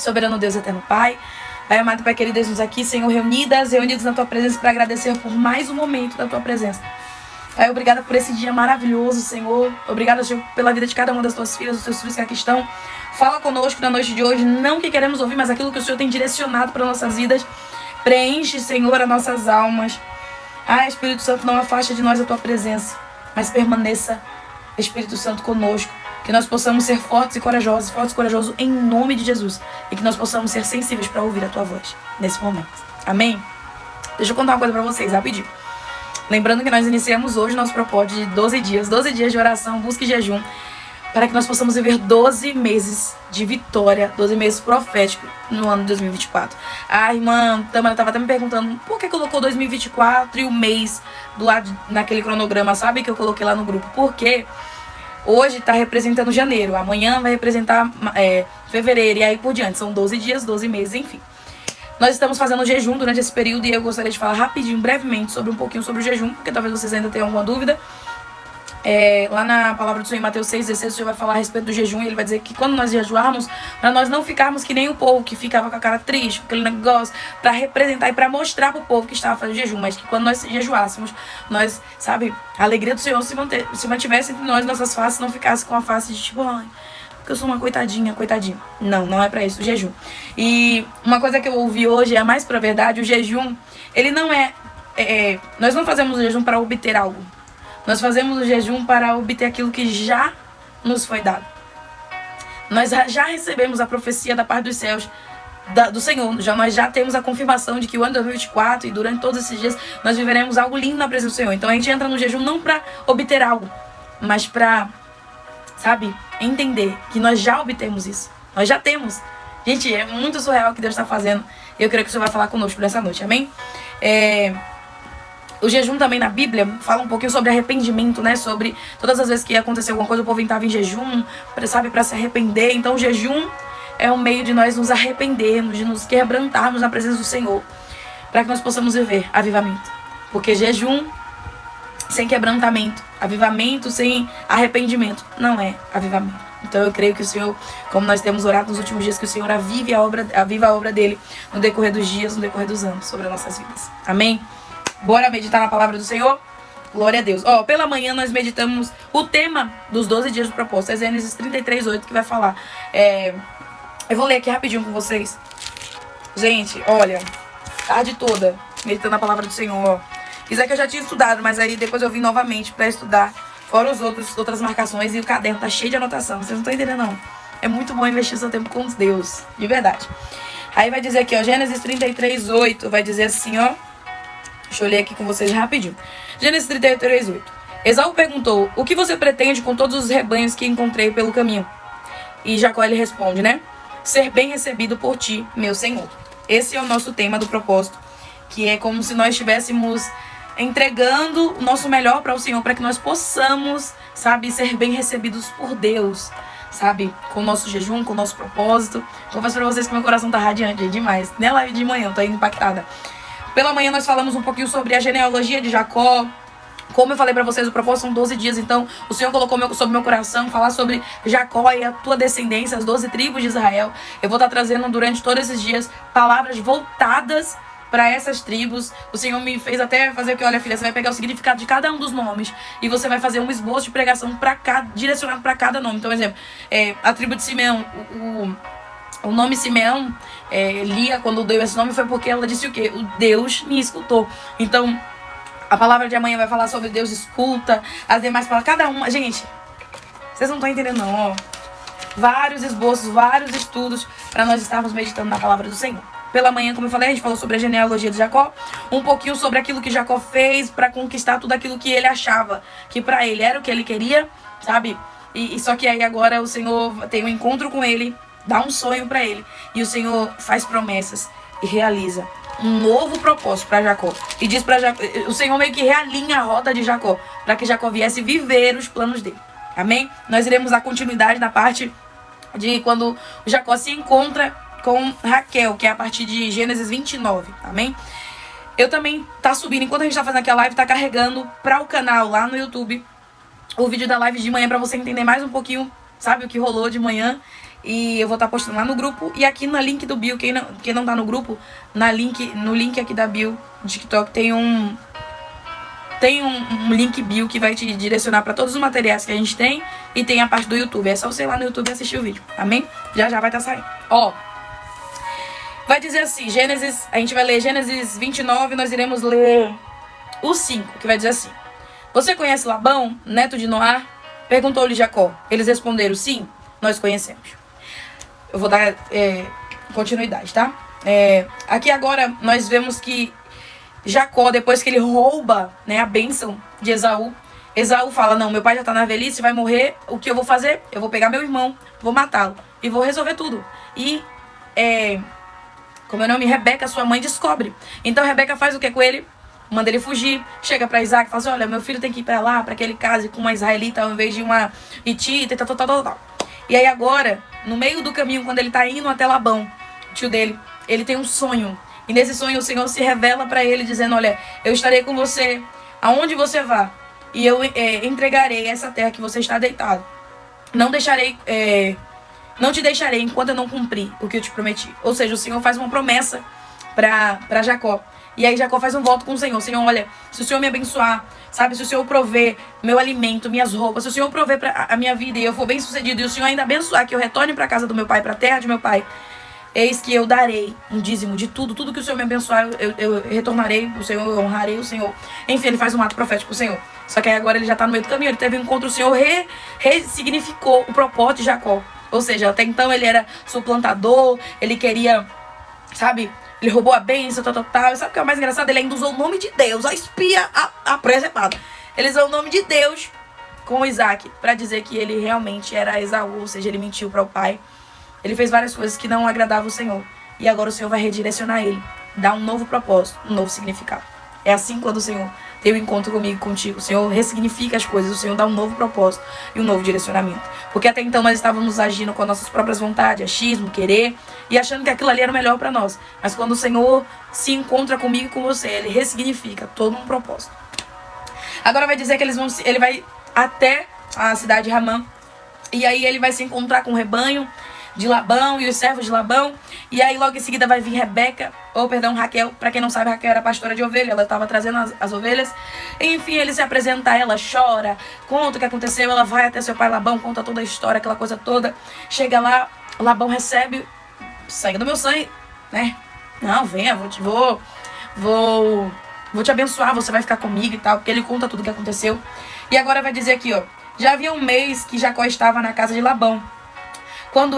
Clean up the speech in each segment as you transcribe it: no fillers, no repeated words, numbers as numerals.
Soberano Deus, eterno Pai, Pai amado, Pai querido, estamos aqui, Senhor, reunidos na Tua presença para agradecer por mais um momento da Tua presença. Pai, obrigada por esse dia maravilhoso, Senhor. Obrigada, Senhor, pela vida de cada uma das Tuas filhas, dos Teus filhos que aqui estão. Fala conosco na noite de hoje, não o que queremos ouvir, mas aquilo que o Senhor tem direcionado para nossas vidas. Preenche, Senhor, as nossas almas. Espírito Santo, não afaste de nós a Tua presença, mas permaneça, Espírito Santo, conosco. Que nós possamos ser fortes e corajosos em nome de Jesus. E que nós possamos ser sensíveis para ouvir a Tua voz nesse momento. Amém? Deixa eu contar uma coisa para vocês, rapidinho. Lembrando que nós iniciamos hoje nosso propósito de 12 dias de oração, busca e jejum, para que nós possamos viver 12 meses de vitória, 12 meses proféticos no ano de 2024. A irmã Tamara estava até me perguntando por que colocou 2024 e o mês do lado naquele cronograma, sabe, que eu coloquei lá no grupo? Porque hoje está representando janeiro, amanhã vai representar fevereiro e aí por diante. São 12 dias, 12 meses, enfim. Nós estamos fazendo jejum durante esse período e eu gostaria de falar rapidinho, brevemente, sobre um pouquinho sobre o jejum, porque talvez vocês ainda tenham alguma dúvida. Lá na palavra do Senhor, em Mateus 6,16, o Senhor vai falar a respeito do jejum e ele vai dizer que quando nós jejuarmos, para nós não ficarmos que nem o povo que ficava com a cara triste, com aquele negócio, para representar e para mostrar para o povo que estava fazendo jejum, mas que quando nós jejuássemos, nós, sabe, a alegria do Senhor se mantivesse entre nós, nossas faces não ficassem com a face de tipo, ai, porque eu sou uma coitadinha. Não, não é para isso o jejum. E uma coisa que eu ouvi hoje, é mais pra verdade, o jejum, ele não nós não fazemos o jejum para obter algo. Nós fazemos o jejum para obter aquilo que já nos foi dado. Nós já recebemos a profecia da parte dos céus, do Senhor. Nós já temos a confirmação de que o ano de 2024 e durante todos esses dias nós viveremos algo lindo na presença do Senhor. Então a gente entra no jejum não para obter algo, mas para, sabe, entender que nós já obtemos isso. Nós já temos. Gente, é muito surreal o que Deus está fazendo. E eu creio que o Senhor vai falar conosco nessa noite, amém? O jejum também na Bíblia fala um pouquinho sobre arrependimento, né? Sobre todas as vezes que aconteceu alguma coisa, o povo estava em jejum, para se arrepender. Então o jejum é um meio de nós nos arrependermos, de nos quebrantarmos na presença do Senhor, para que nós possamos viver avivamento. Porque jejum sem quebrantamento, avivamento sem arrependimento, não é avivamento. Então eu creio que o Senhor, como nós temos orado nos últimos dias, que o Senhor aviva a obra dele no decorrer dos dias, no decorrer dos anos, sobre as nossas vidas. Amém? Bora meditar na palavra do Senhor? Glória a Deus. Pela manhã nós meditamos o tema dos 12 dias do propósito. É Gênesis 33:8 que vai falar. Eu vou ler aqui rapidinho com vocês. Gente, olha, tarde toda meditando na palavra do Senhor. Isso aqui eu já tinha estudado, mas aí depois eu vim novamente para estudar. Fora outras marcações, e o caderno tá cheio de anotação. Vocês não estão entendendo, não. É muito bom investir seu tempo com Deus, de verdade. Aí vai dizer aqui, ó, Gênesis 33:8, vai dizer assim, ó. Deixa eu ler aqui com vocês rapidinho. Gênesis 33:8. Esaú perguntou, o que você pretende com todos os rebanhos que encontrei pelo caminho? E Jacó, ele responde, né? Ser bem recebido por ti, meu Senhor. Esse é o nosso tema do propósito, que é como se nós estivéssemos entregando o nosso melhor para o Senhor, para que nós possamos, sabe, ser bem recebidos por Deus, sabe, com o nosso jejum, com o nosso propósito. Confesso para vocês que meu coração tá radiante demais. Nem a live de manhã, eu tô indo impactada. Pela manhã nós falamos um pouquinho sobre a genealogia de Jacó. Como eu falei pra vocês, o propósito são 12 dias. Então o Senhor colocou sobre meu coração falar sobre Jacó e a tua descendência, as 12 tribos de Israel. Eu vou estar trazendo durante todos esses dias palavras voltadas para essas tribos. O Senhor me fez até fazer o que, olha filha, você vai pegar o significado de cada um dos nomes e você vai fazer um esboço de pregação direcionado para cada nome. Então, por exemplo, a tribo de Simeão, o nome Simeão, Lia, quando deu esse nome, foi porque ela disse o quê? O Deus me escutou. Então, a palavra de amanhã vai falar sobre Deus escuta, as demais palavras, cada uma. Gente, vocês não estão entendendo não, ó. Vários esboços, vários estudos para nós estarmos meditando na palavra do Senhor. Pela manhã, como eu falei, a gente falou sobre a genealogia de Jacó, um pouquinho sobre aquilo que Jacó fez para conquistar tudo aquilo que ele achava que para ele era o que ele queria, sabe? E só que aí agora o Senhor tem um encontro com ele, dá um sonho para ele, e o Senhor faz promessas e realiza um novo propósito para Jacó. E diz para Jacó, o Senhor meio que realinha a rota de Jacó, para que Jacó viesse viver os planos dele. Amém? Nós iremos dar continuidade na parte de quando Jacó se encontra com Raquel, que é a partir de Gênesis 29, amém? Eu também tá subindo, enquanto a gente tá fazendo aquela live, tá carregando para o canal lá no YouTube o vídeo da live de manhã, para você entender mais um pouquinho, sabe, o que rolou de manhã. E eu vou estar postando lá no grupo. E aqui no link do bio, quem não tá no grupo, no link aqui da bio do TikTok tem um link bio que vai te direcionar para todos os materiais que a gente tem. E tem a parte do YouTube. É só você ir lá no YouTube e assistir o vídeo. Amém? Já vai estar saindo. Ó. Vai dizer assim, a gente vai ler Gênesis 29, nós iremos ler o 5, que vai dizer assim. Você conhece Labão, neto de Noá? Perguntou-lhe Jacó. Eles responderam, sim, nós conhecemos. Eu vou dar continuidade, tá? Aqui agora nós vemos que Jacó, depois que ele rouba, né, a bênção de Esaú, Esaú fala, não, meu pai já tá na velhice, vai morrer, o que eu vou fazer? Eu vou pegar meu irmão, vou matá-lo e vou resolver tudo. E, como é o nome? Rebeca, sua mãe, descobre. Então Rebeca faz o que com ele? Manda ele fugir, chega pra Isaac e fala assim, olha, meu filho tem que ir pra lá, pra que ele case com uma israelita ao invés de uma hitita e tal. E aí agora, no meio do caminho, quando ele tá indo até Labão, o tio dele, ele tem um sonho. E nesse sonho o Senhor se revela pra ele, dizendo, olha, eu estarei com você aonde você vá. E eu entregarei essa terra que você está deitado. Não te deixarei enquanto eu não cumprir o que eu te prometi. Ou seja, o Senhor faz uma promessa pra Jacó. E aí Jacó faz um voto com o Senhor. Senhor, olha, se o Senhor me abençoar, sabe? Se o Senhor prover meu alimento, minhas roupas, se o Senhor prover a minha vida e eu for bem sucedido, e o Senhor ainda abençoar que eu retorne pra casa do meu pai, pra terra de meu pai, eis que eu darei um dízimo de tudo que o Senhor me abençoar, eu retornarei o Senhor, eu honrarei o Senhor. Enfim, ele faz um ato profético pro Senhor. Só que aí agora ele já tá no meio do caminho, ele teve um encontro, o Senhor ressignificou o propósito de Jacó. Ou seja, até então ele era suplantador, ele queria, sabe, ele roubou a bênção, tal. E sabe o que é o mais engraçado? Ele ainda usou o nome de Deus, a espia, a presepada. Ele usou o nome de Deus com Isaac pra dizer que ele realmente era Esaú, ou seja, ele mentiu para o pai. Ele fez várias coisas que não agradavam o Senhor. E agora o Senhor vai redirecionar ele, dar um novo propósito, um novo significado. É assim quando o Senhor tem um encontro comigo e contigo. O Senhor ressignifica as coisas, o Senhor dá um novo propósito e um novo direcionamento. Porque até então nós estávamos agindo com as nossas próprias vontades, achismo, querer, e achando que aquilo ali era o melhor para nós. Mas quando o Senhor se encontra comigo e com você, ele ressignifica todo um propósito. Agora vai dizer que ele vai até a cidade de Ramã, e aí ele vai se encontrar com o rebanho de Labão e os servos de Labão. E aí logo em seguida vai vir Raquel. Pra quem não sabe, Raquel era pastora de ovelha. Ela estava trazendo as ovelhas. Enfim, ele se apresenta a ela, chora, conta o que aconteceu. Ela vai até seu pai Labão, conta toda a história, aquela coisa toda. Chega lá, Labão recebe, sangue do meu sangue, né? Não, venha, vou te abençoar, você vai ficar comigo e tal. Porque ele conta tudo o que aconteceu. E agora vai dizer aqui, ó, já havia um mês que Jacó estava na casa de Labão. Quando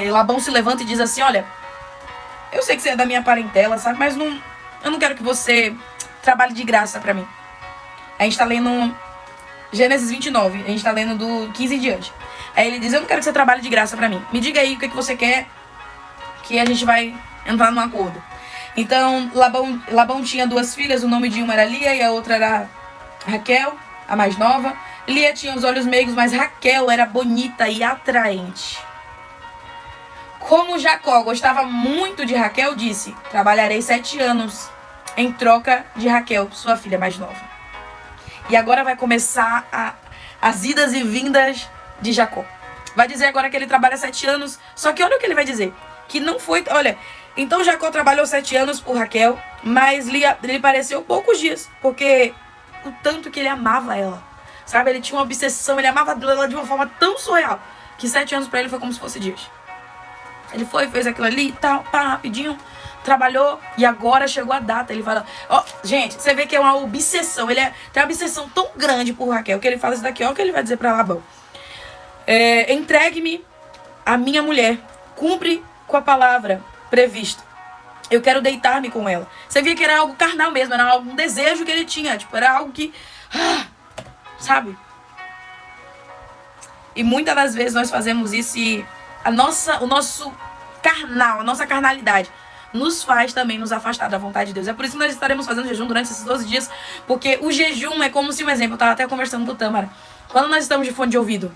Labão se levanta e diz assim, olha, eu sei que você é da minha parentela, sabe? Mas eu não quero que você trabalhe de graça pra mim. A gente tá lendo Gênesis 29, a gente tá lendo do 15 em diante. Aí ele diz, eu não quero que você trabalhe de graça pra mim. Me diga aí o que você quer, que a gente vai entrar num acordo. Então, Labão tinha 2 filhas, o nome de uma era Lia e a outra era Raquel, a mais nova. Lia tinha os olhos meigos, mas Raquel era bonita e atraente. Como Jacó gostava muito de Raquel, disse, trabalharei 7 anos em troca de Raquel, sua filha mais nova. E agora vai começar as idas e vindas de Jacó. Vai dizer agora que ele trabalha 7 anos, só que olha o que ele vai dizer. Que não foi, olha, então Jacó trabalhou 7 anos por Raquel, mas lhe pareceu poucos dias, porque o tanto que ele amava ela. Sabe, ele tinha uma obsessão, ele amava ela de uma forma tão surreal, que 7 anos pra ele foi como se fosse dias. Ele foi, fez aquilo ali, tal, rapidinho, trabalhou, e agora chegou a data. Ele fala, ó, gente, você vê que é uma obsessão, tem uma obsessão tão grande por Raquel, que ele fala isso daqui, ó, o que ele vai dizer pra Labão. Entregue-me a minha mulher, cumpre com a palavra prevista. Eu quero deitar-me com ela. Você via que era algo carnal mesmo, era um desejo que ele tinha, tipo, era algo que, sabe? E muitas das vezes nós fazemos isso e o nosso carnal, a nossa carnalidade nos faz também nos afastar da vontade de Deus. É por isso que nós estaremos fazendo jejum durante esses 12 dias, porque o jejum é como se, um exemplo, eu estava até conversando com o Tâmara, quando nós estamos de fone de ouvido,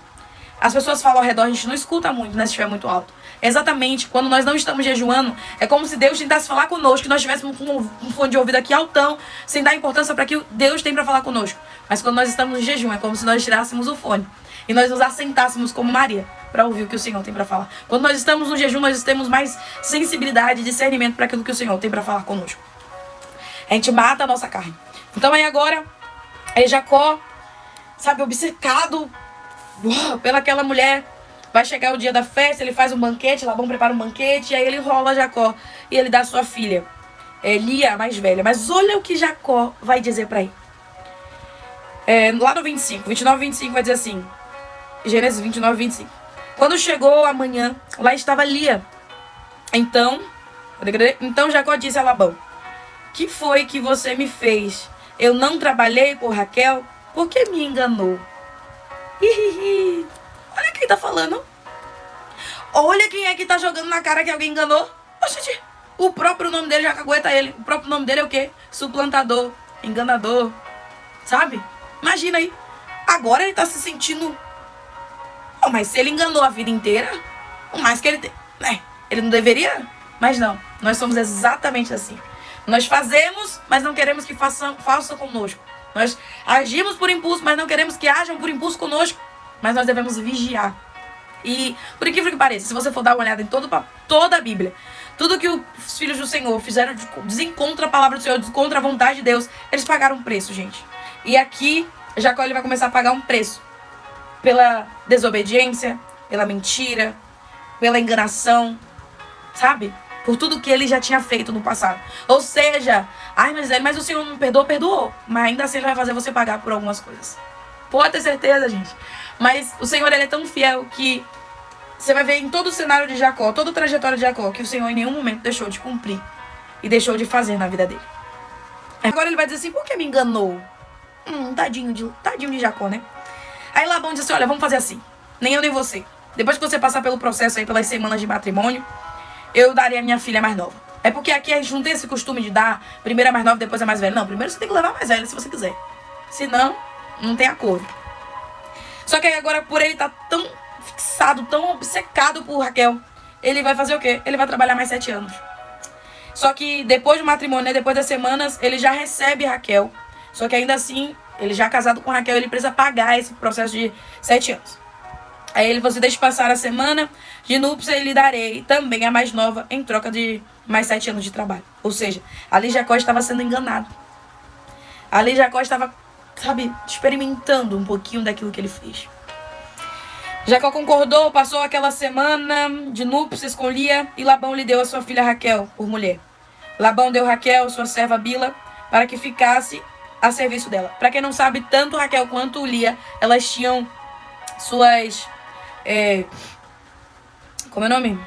as pessoas falam ao redor, a gente não escuta muito, né, se estiver muito alto. Exatamente, quando nós não estamos jejuando, é como se Deus tentasse falar conosco, que nós estivéssemos com um fone de ouvido aqui altão, sem dar importância para que Deus tem para falar conosco. Mas quando nós estamos em jejum, é como se nós tirássemos o fone. e nós nos assentássemos como Maria para ouvir o que o Senhor tem para falar. Quando nós estamos no jejum, nós temos mais sensibilidade e discernimento para aquilo que o Senhor tem para falar conosco. A gente mata a nossa carne. Então aí agora, Jacó, sabe, obcecado pelaquela mulher. Vai chegar o dia da festa, ele faz um banquete, Labão prepara um banquete, e aí ele enrola Jacó e ele dá sua filha, Lia, a mais velha. Mas olha o que Jacó vai dizer para ele. Lá no 29, 25 vai dizer assim, Gênesis 29, 25. Quando chegou a manhã, lá estava Lia. Então Jacó disse a Labão: que foi que você me fez? Eu não trabalhei por Raquel? Por que me enganou? Olha quem tá falando. Olha quem é que tá jogando na cara que alguém enganou. Oxi, o próprio nome dele já cagueta ele. O próprio nome dele é o quê? Suplantador, enganador. Sabe? Imagina aí. Agora ele tá se sentindo... mas se ele enganou a vida inteira, o mais que ele tem... ele não deveria? Mas não. Nós somos exatamente assim. Nós fazemos, mas não queremos que façam conosco. Nós agimos por impulso, mas não queremos que ajam por impulso conosco. Mas nós devemos vigiar. E, por incrível que pareça, se você for dar uma olhada em toda a Bíblia, tudo que os filhos do Senhor fizeram desencontra a palavra do Senhor, desencontra a vontade de Deus, eles pagaram um preço, gente. E aqui, Jacó ele vai começar a pagar um preço. Pela desobediência, pela mentira, pela enganação, sabe? Por tudo que ele já tinha feito no passado. Ou seja, mas o Senhor não perdoou? Perdoou. Mas ainda assim ele vai fazer você pagar por algumas coisas. Pode ter certeza, gente. Mas o Senhor ele é tão fiel que você vai ver em todo o cenário de Jacó, toda a trajetória de Jacó, que o Senhor em nenhum momento deixou de cumprir e deixou de fazer na vida dele. Agora ele vai dizer assim: por que me enganou? Tadinho de Jacó, né? Aí Labão diz assim: olha, vamos fazer assim. Nem eu nem você. Depois que você passar pelo processo aí, pelas semanas de matrimônio, eu darei a minha filha mais nova. É porque aqui a gente não tem esse costume de dar primeiro a mais nova, depois a mais velha. Não, primeiro você tem que levar a mais velha, se você quiser. Senão, não tem acordo. Só que aí agora, por ele estar tão fixado, tão obcecado por Raquel, ele vai fazer o quê? Ele vai trabalhar mais 7 anos. Só que depois do matrimônio, né, depois das semanas, ele já recebe Raquel. Só que ainda assim, ele já casado com Raquel, ele precisa pagar esse processo de 7 anos. Aí ele falou assim: deixe passar a semana de núpcias e lhe darei também a mais nova em troca de mais 7 anos de trabalho. Ou seja, ali Jacó estava sendo enganado. Ali Jacó estava, sabe, experimentando um pouquinho daquilo que ele fez. Jacó concordou, passou aquela semana de núpcias com Lia e Labão lhe deu a sua filha Raquel por mulher. Labão deu Raquel, sua serva Bila, para que ficasse a serviço dela. Para quem não sabe, tanto Raquel quanto Lia, elas tinham suas... como é o nome?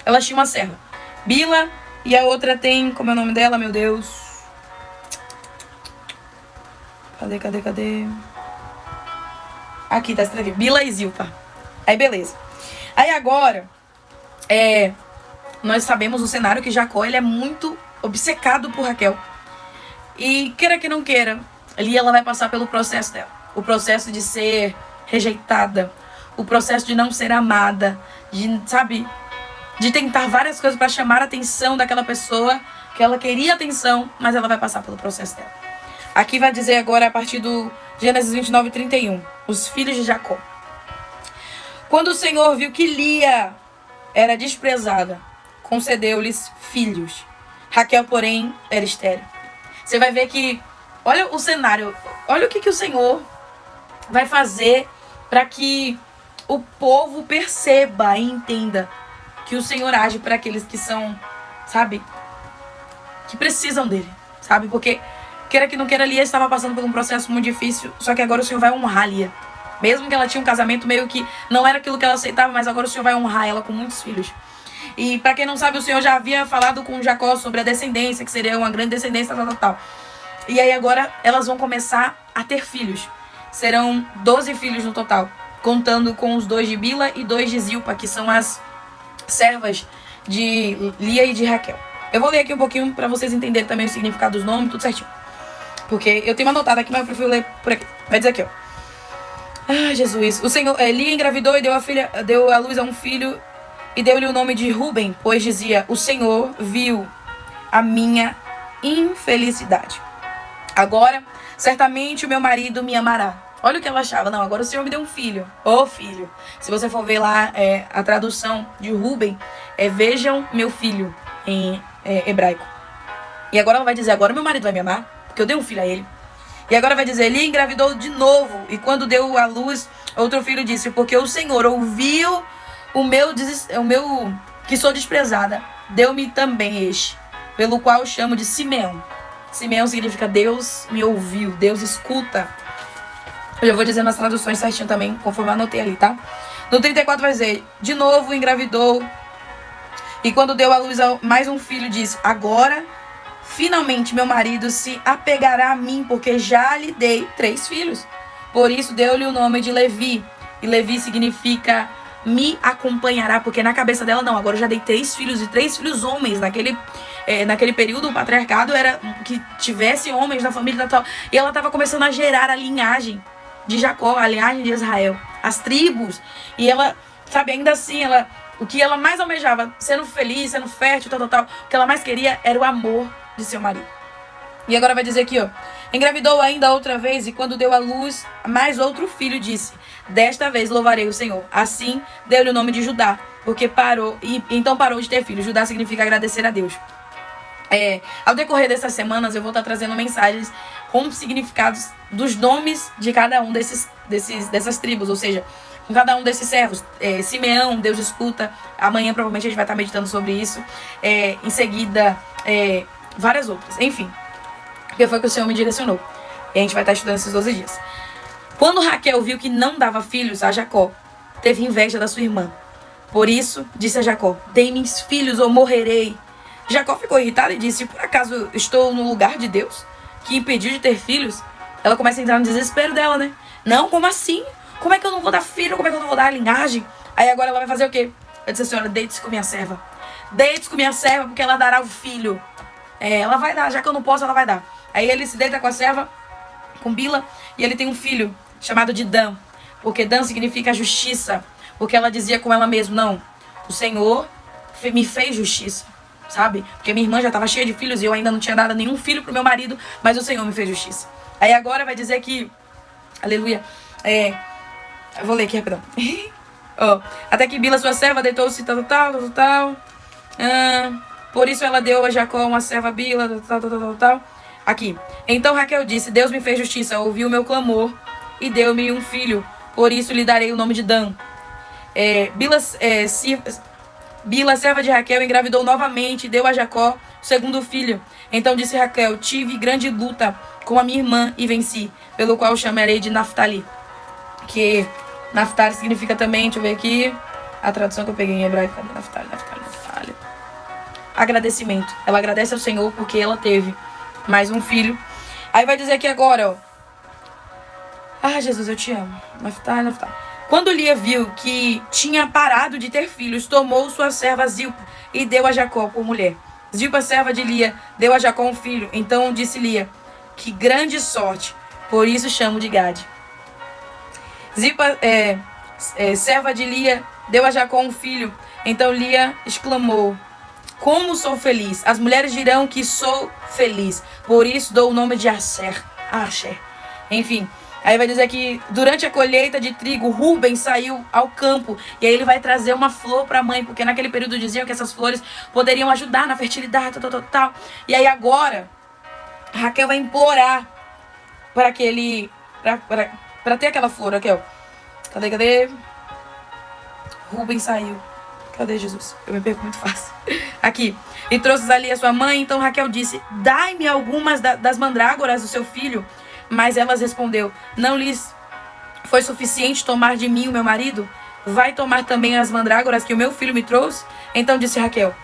Elas tinham uma serva, Bila, e a outra tem... como é o nome dela, meu Deus? Cadê? Aqui, tá escrevendo. Bila e Zilpa. Aí, beleza. Aí agora, nós sabemos o cenário que Jacó, ele é muito obcecado por Raquel. E queira que não queira, ali ela vai passar pelo processo dela. O processo de ser rejeitada. O processo de não ser amada. De tentar várias coisas para chamar a atenção daquela pessoa que ela queria atenção, mas ela vai passar pelo processo dela. Aqui vai dizer agora, a partir do Gênesis 29, 31, os filhos de Jacó. Quando o Senhor viu que Lia era desprezada, concedeu-lhes filhos. Raquel, porém, era estéril. Você vai ver que, olha o cenário, olha o que o Senhor vai fazer para que o povo perceba e entenda que o Senhor age para aqueles que são, sabe, que precisam dele, sabe? Porque, queira que não queira, Lia estava passando por um processo muito difícil, só que agora o Senhor vai honrar Lia. Mesmo que ela tinha um casamento meio que não era aquilo que ela aceitava, mas agora o Senhor vai honrar ela com muitos filhos. E para quem não sabe, o Senhor já havia falado com Jacó sobre a descendência, que seria uma grande descendência, tal. E aí agora elas vão começar a ter filhos. Serão 12 filhos no total, contando com os 2 de Bila e 2 de Zilpa, que são as servas de Lia e de Raquel. Eu vou ler aqui um pouquinho para vocês entenderem também o significado dos nomes, tudo certinho. Porque eu tenho uma anotada aqui, mas eu prefiro ler por aqui. Vai dizer aqui, ó. Ah, Jesus. O Senhor, Lia engravidou e deu à luz a um filho e deu-lhe o nome de Ruben, pois dizia: o Senhor viu a minha infelicidade. Agora, certamente o meu marido me amará. Olha o que ela achava. Não, agora o Senhor me deu um filho. Ô filho. Se você for ver lá a tradução de Rúben, vejam meu filho em hebraico. E agora ela vai dizer, agora meu marido vai me amar, porque eu dei um filho a ele. E agora vai dizer, ele engravidou de novo. E quando deu à luz, outro filho disse, porque o Senhor ouviu o meu que sou desprezada, deu-me também este, pelo qual chamo de Simeão. Simeão significa Deus me ouviu, Deus escuta. Eu já vou dizer nas traduções certinho também, conforme eu anotei ali, tá? No 34 vai dizer, de novo engravidou. E quando deu à luz a mais um filho, disse, agora, finalmente meu marido se apegará a mim, porque já lhe dei 3 filhos. Por isso deu-lhe o nome de Levi. E Levi significa me acompanhará, porque na cabeça dela, não, agora eu já dei 3 filhos, e 3 filhos homens. Naquele período, o patriarcado era que tivesse homens na família tal. E ela estava começando a gerar a linhagem de Jacó, a linhagem de Israel, as tribos. E ela, sabe, ainda assim, o que ela mais almejava, sendo feliz, sendo fértil, tal, o que ela mais queria era o amor de seu marido. E agora vai dizer aqui, ó, engravidou ainda outra vez, e quando deu à luz mais outro filho, disse, desta vez louvarei o Senhor. Assim deu-lhe o nome de Judá, porque então parou de ter filhos. Judá significa agradecer a Deus. Ao decorrer dessas semanas eu vou estar trazendo mensagens com significados dos nomes de cada um dessas tribos, ou seja, com cada um desses servos. Simeão, Deus escuta. Amanhã provavelmente a gente vai estar meditando sobre isso. Em seguida, várias outras. Enfim, porque foi que o Senhor me direcionou. E a gente vai estar estudando esses 12 dias. Quando Raquel viu que não dava filhos a Jacó, teve inveja da sua irmã. Por isso, disse a Jacó, dê-me filhos ou morrerei. Jacó ficou irritado e disse, por acaso estou no lugar de Deus, que impediu de ter filhos? Ela começa a entrar no desespero dela, né? Não, como assim? Como é que eu não vou dar filho? Como é que eu não vou dar a linhagem? Aí agora ela vai fazer o quê? Eu disse, senhora, deite-se com minha serva. Deite-se com minha serva, porque ela dará o filho. Ela vai dar, já que eu não posso, ela vai dar. Aí ele se deita com a serva, com Bila, e ele tem um filho chamado de Dan. Porque Dan significa justiça. Porque ela dizia com ela mesma, não, o Senhor me fez justiça. Sabe? Porque minha irmã já estava cheia de filhos e eu ainda não tinha dado nenhum filho pro meu marido, mas o Senhor me fez justiça. Aí agora vai dizer que, aleluia, eu vou ler aqui rapidão. Até que Bila, sua serva, deitou-se tal. Por isso ela deu a Jacó uma serva Bila, tal. Aqui. Então Raquel disse, Deus me fez justiça, ouviu o meu clamor e deu-me um filho. Por isso lhe darei o nome de Dan. Bila, serva de Raquel, engravidou novamente e deu a Jacó o segundo filho. Então disse Raquel, tive grande luta com a minha irmã e venci, pelo qual chamarei de Naftali. Que Naftali significa também, deixa eu ver aqui, a tradução que eu peguei em hebraico, cadê Naftali? Agradecimento. Ela agradece ao Senhor porque ela teve mais um filho. Aí vai dizer aqui agora, ó. Jesus, eu te amo. Naftali. Quando Lia viu que tinha parado de ter filhos, tomou sua serva Zilpa e deu a Jacó por mulher. Zilpa, serva de Lia, deu a Jacó um filho. Então disse Lia, que grande sorte, por isso chamo de Gade. Zilpa, serva de Lia, deu a Jacó um filho. Então Lia exclamou, como sou feliz. As mulheres dirão que sou feliz, por isso dou o nome de Asher. Enfim. Aí vai dizer que durante a colheita de trigo, Rúben saiu ao campo. E aí ele vai trazer uma flor para a mãe. Porque naquele período diziam que essas flores poderiam ajudar na fertilidade, tal. E aí agora, Raquel vai implorar para que ele... Para ter aquela flor, Raquel. Cadê? Rúben saiu. Cadê Jesus? Eu me perco muito fácil. Aqui. E trouxe ali a sua mãe. Então Raquel disse, dai-me algumas das mandrágoras do seu filho. Mas elas respondeu, não lhes foi suficiente tomar de mim o meu marido? Vai tomar também as mandrágoras que o meu filho me trouxe? Então disse Raquel,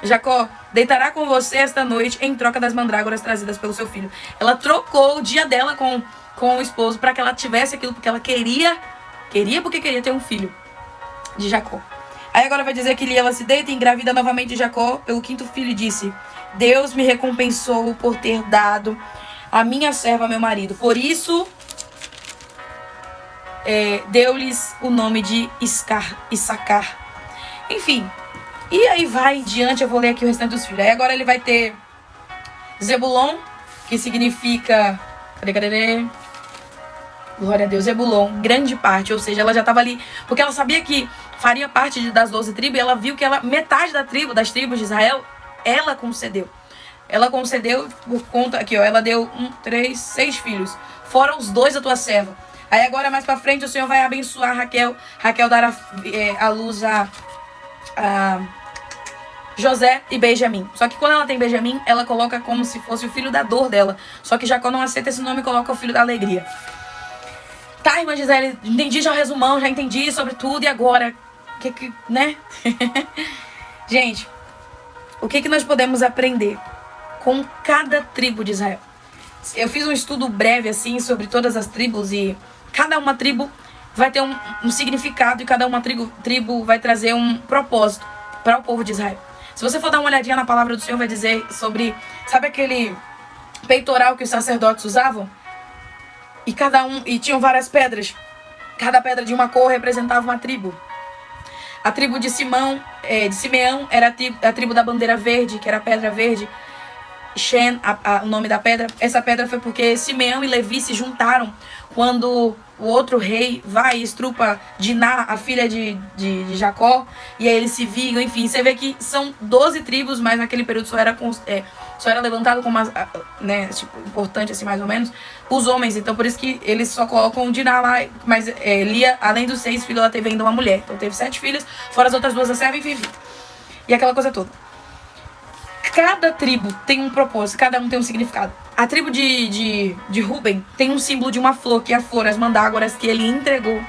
Jacó deitará com você esta noite em troca das mandrágoras trazidas pelo seu filho. Ela trocou o dia dela com o esposo para que ela tivesse aquilo porque ela queria porque queria ter um filho de Jacó. Aí agora vai dizer que Lia, ela se deita e engravida novamente de Jacó pelo 5º filho e disse, Deus me recompensou por ter dado a minha serva, meu marido. Por isso, deu-lhes o nome de Issacar. Enfim. E aí vai em diante, eu vou ler aqui o restante dos filhos. Aí agora ele vai ter Zebulon, que significa... Cadê? Glória a Deus, Zebulon, grande parte, ou seja, ela já estava ali, porque ela sabia que faria parte das 12 tribos, e ela viu que metade das tribos de Israel, ela concedeu. Ela concedeu por conta, aqui ó, ela deu 6 filhos, fora os 2 da tua serva. Aí agora mais pra frente o Senhor vai abençoar Raquel dará a luz a José e Benjamim. Só que quando ela tem Benjamim, ela coloca como se fosse o filho da dor dela. Só que Jacó não aceita esse nome e coloca o filho da alegria. Tá, irmã Gisele, entendi já o resumão, já entendi sobre tudo, e agora? Né? Gente, o que nós podemos aprender com cada tribo de Israel? Eu fiz um estudo breve, assim, sobre todas as tribos, e cada uma tribo vai ter um significado, e cada uma tribo vai trazer um propósito para o povo de Israel. Se você for dar uma olhadinha na palavra do Senhor, vai dizer sobre, sabe aquele peitoral que os sacerdotes usavam? E tinham várias pedras. Cada pedra de uma cor representava uma tribo. A tribo de Simeão era a tribo da bandeira verde, que era a pedra verde. Shen, o nome da pedra. Essa pedra foi porque Simeão e Levi se juntaram quando o outro rei vai e estrupa Diná, a filha de Jacó, e aí eles se vingam. Enfim, você vê que são 12 tribos, mas naquele período só era levantado como importante, assim, mais ou menos, os homens. Então por isso que eles só colocam Diná lá. Mas Lia, além dos 6 filhos, ela teve ainda uma mulher. Então teve 7 filhos, fora as outras 2 da serva, enfim. E aquela coisa toda. Cada tribo tem um propósito, cada um tem um significado. A tribo de Ruben tem um símbolo de uma flor, que é a flor, as mandágoras que ele entregou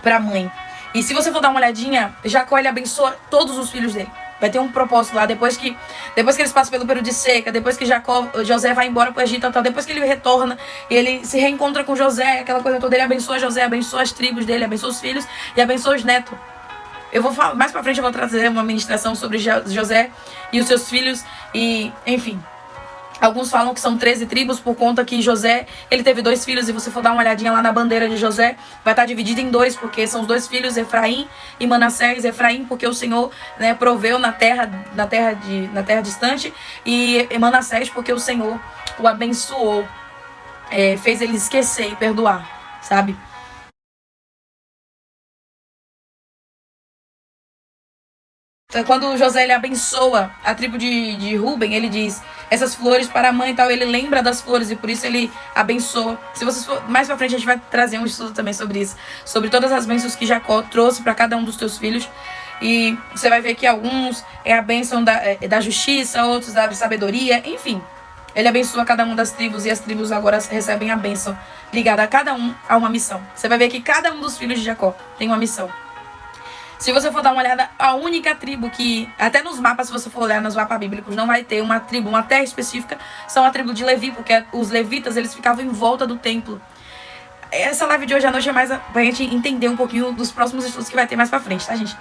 para a mãe. E se você for dar uma olhadinha, Jacó, ele abençoa todos os filhos dele. Vai ter um propósito lá, depois que eles passam pelo período de seca, depois que José vai embora pro Egito, depois que ele retorna, ele se reencontra com José, aquela coisa toda, ele abençoa José, abençoa as tribos dele, abençoa os filhos e abençoa os netos. Eu vou falar, mais pra frente eu vou trazer uma ministração sobre José e os seus filhos, e enfim. Alguns falam que são 13 tribos, por conta que José, ele teve 2 filhos, e você for dar uma olhadinha lá na bandeira de José, vai estar dividido em 2, porque são os 2 filhos, Efraim e Manassés. Efraim, porque o Senhor, né, proveu na terra distante, e Manassés, porque o Senhor o abençoou, fez ele esquecer e perdoar, sabe? Então, quando José ele abençoa a tribo de Ruben, ele diz essas flores para a mãe e tal, ele lembra das flores e por isso ele abençoa. Se vocês for, mais pra frente a gente vai trazer um estudo também sobre isso, sobre todas as bênçãos que Jacó trouxe para cada um dos teus filhos. E você vai ver que alguns é a bênção da justiça, outros da sabedoria, enfim. Ele abençoa cada uma das tribos e as tribos agora recebem a bênção ligada a cada um a uma missão. Você vai ver que cada um dos filhos de Jacó tem uma missão. Se você for dar uma olhada, a única tribo que, até nos mapas, se você for olhar nos mapas bíblicos, não vai ter uma tribo, uma terra específica, são a tribo de Levi, porque os levitas, eles ficavam em volta do templo. Essa live de hoje à noite é mais pra gente entender um pouquinho dos próximos estudos que vai ter mais pra frente, tá, gente?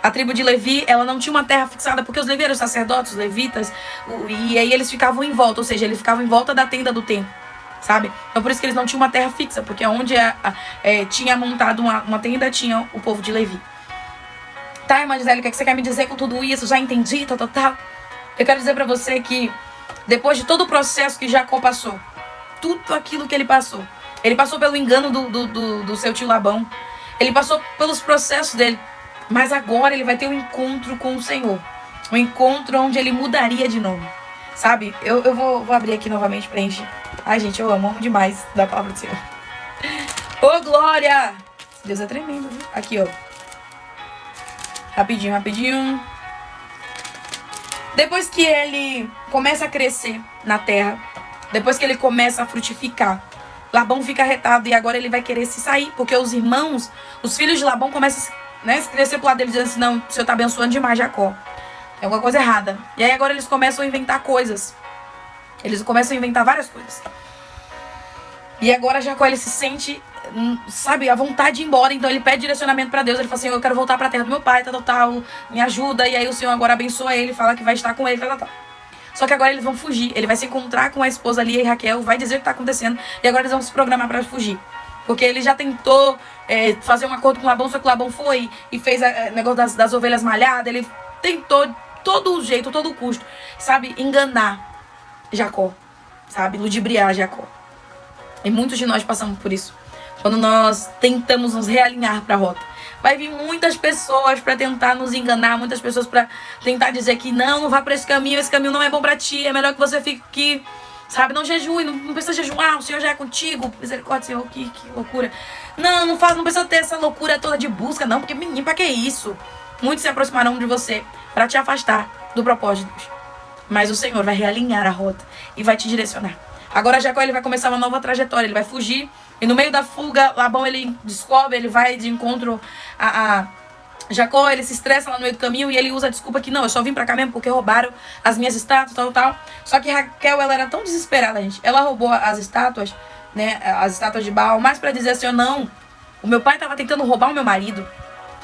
A tribo de Levi, ela não tinha uma terra fixada, porque os Levi eram os sacerdotes, os levitas, e aí eles ficavam em volta, ou seja, eles ficavam em volta da tenda do templo, sabe? Então por isso que eles não tinham uma terra fixa, porque onde tinha montado uma tenda, tinha o povo de Levi. Tá, irmã Gisele, o que você quer me dizer com tudo isso? Já entendi, tal. Eu quero dizer pra você que depois de todo o processo que Jacó passou, tudo aquilo que ele passou pelo engano do seu tio Labão, ele passou pelos processos dele, mas agora ele vai ter um encontro com o Senhor, um encontro onde ele mudaria de nome, sabe? Eu vou abrir aqui novamente pra gente. Ai, gente, eu amo demais da palavra do Senhor. Ô, glória! Deus é tremendo, viu? Aqui, ó. Rapidinho. Depois que ele começa a crescer na terra, depois que ele começa a frutificar, Labão fica arretado e agora ele vai querer se sair, porque os irmãos, os filhos de Labão começam a crescer pro lado dele, dizendo assim, não, o Senhor tá abençoando demais Jacó. É alguma coisa errada. E aí agora eles começam a inventar coisas. Eles começam a inventar várias coisas. E agora Jacó, ele se sente, sabe, a vontade de ir embora. Então ele pede direcionamento pra Deus. Ele fala assim, eu quero voltar pra terra do meu pai, tal, me ajuda. E aí o Senhor agora abençoa ele, fala que vai estar com ele, tal. Só que agora eles vão fugir. Ele vai se encontrar com a esposa Lia e Raquel, vai dizer o que tá acontecendo. E agora eles vão se programar pra fugir. Porque ele já tentou fazer um acordo com Labão, só que Labão foi e fez o negócio das ovelhas malhadas. Ele tentou todo o jeito, todo o custo, sabe, enganar Jacó. sabe, ludibriar Jacó. E muitos de nós passamos por isso. Quando nós tentamos nos realinhar para a rota. Vai vir muitas pessoas para tentar nos enganar, muitas pessoas para tentar dizer que não vá para esse caminho não é bom para ti, é melhor que você fique aqui, sabe, não jejue, não precisa jejuar, o Senhor já é contigo, misericórdia, Senhor, que loucura. Não precisa ter essa loucura toda de busca, não, porque menino, para que isso? Muitos se aproximarão de você para te afastar do propósito de Deus. Mas o Senhor vai realinhar a rota e vai te direcionar. Agora Jacó, ele vai começar uma nova trajetória, ele vai fugir. E no meio da fuga, Labão, ele descobre, ele vai de encontro a Jacó, ele se estressa lá no meio do caminho e ele usa a desculpa que não, eu só vim pra cá mesmo porque roubaram as minhas estátuas, tal. Só que Raquel, ela era tão desesperada, gente. Ela roubou as estátuas, né, as estátuas de Baal, mais pra dizer assim, não, o meu pai tava tentando roubar o meu marido,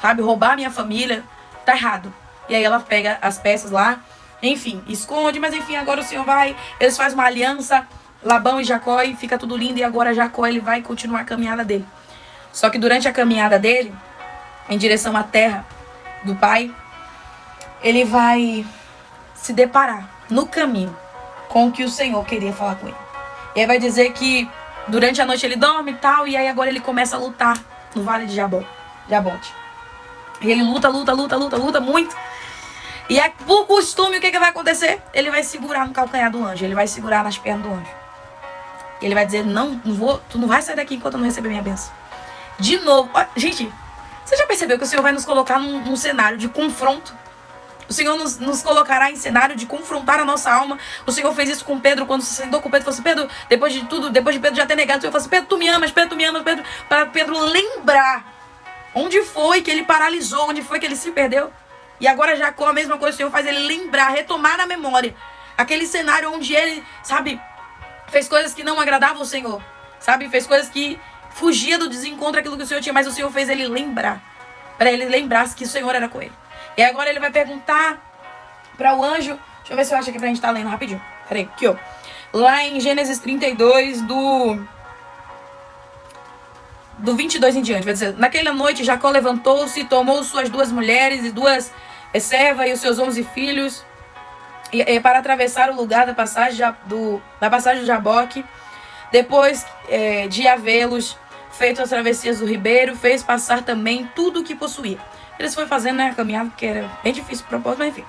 sabe, roubar a minha família, tá errado. E aí ela pega as peças lá, enfim, esconde, mas enfim, agora o Senhor vai, eles fazem uma aliança, Labão e Jacó, e fica tudo lindo, e agora Jacó, ele vai continuar a caminhada dele. Só que durante a caminhada dele, em direção à terra do pai, ele vai se deparar no caminho com o que o Senhor queria falar com ele. E aí vai dizer que durante a noite ele dorme e tal, e aí agora ele começa a lutar no vale de Jabote. E ele luta muito. E é por costume, o que vai acontecer? Ele vai segurar no calcanhar do anjo, ele vai segurar nas pernas do anjo. Ele vai dizer, não vou, tu não vai sair daqui enquanto eu não receber minha bênção. De novo, ó, gente, você já percebeu que o Senhor vai nos colocar num cenário de confronto? O Senhor nos colocará em cenário de confrontar a nossa alma. O Senhor fez isso com Pedro, quando se sentou com Pedro, falou assim, Pedro, depois de Pedro já ter negado, o Senhor falou assim, Pedro, tu me amas, Pedro, para Pedro lembrar onde foi que ele paralisou, onde foi que ele se perdeu. E agora Jacó, a mesma coisa, o Senhor faz ele lembrar, retomar na memória aquele cenário onde ele, sabe, fez coisas que não agradavam ao Senhor, sabe, fez coisas que fugia do desencontro daquilo que o Senhor tinha, mas o Senhor fez ele lembrar, para ele lembrar que o Senhor era com ele. E agora ele vai perguntar para o anjo, deixa eu ver se eu acho aqui pra gente estar lendo rapidinho. Peraí, aqui ó. Lá em Gênesis 32, do 22 em diante, vai dizer, naquela noite Jacó levantou-se, tomou suas 2 mulheres e 2 servas e os seus 11 filhos, e para atravessar o lugar da passagem do Jaboque. Depois de havê-los feito as travessias do ribeiro, fez passar também tudo o que possuía. Eles foram fazendo, né, a caminhada, porque era bem difícil o propósito, mas enfim.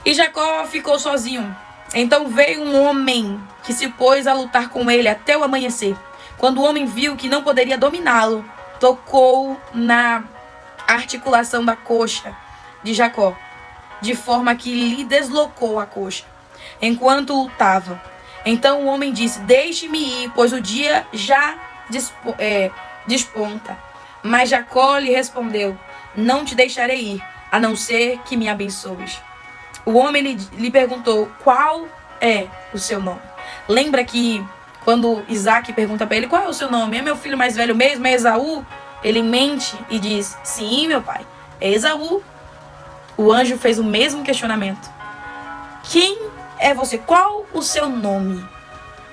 E Jacó ficou sozinho. Então veio um homem que se pôs a lutar com ele até o amanhecer. Quando o homem viu que não poderia dominá-lo, tocou na articulação da coxa de Jacó, de forma que lhe deslocou a coxa, enquanto lutava. Então o homem disse, deixe-me ir, pois o dia já desponta. Mas Jacó lhe respondeu, não te deixarei ir, a não ser que me abençoes. O homem lhe perguntou, qual é o seu nome? Lembra que quando Isaac pergunta para ele, qual é o seu nome? É meu filho mais velho mesmo? É Esaú? Ele mente e diz, sim, meu pai, é Esaú. O anjo fez o mesmo questionamento. Quem é você? Qual o seu nome?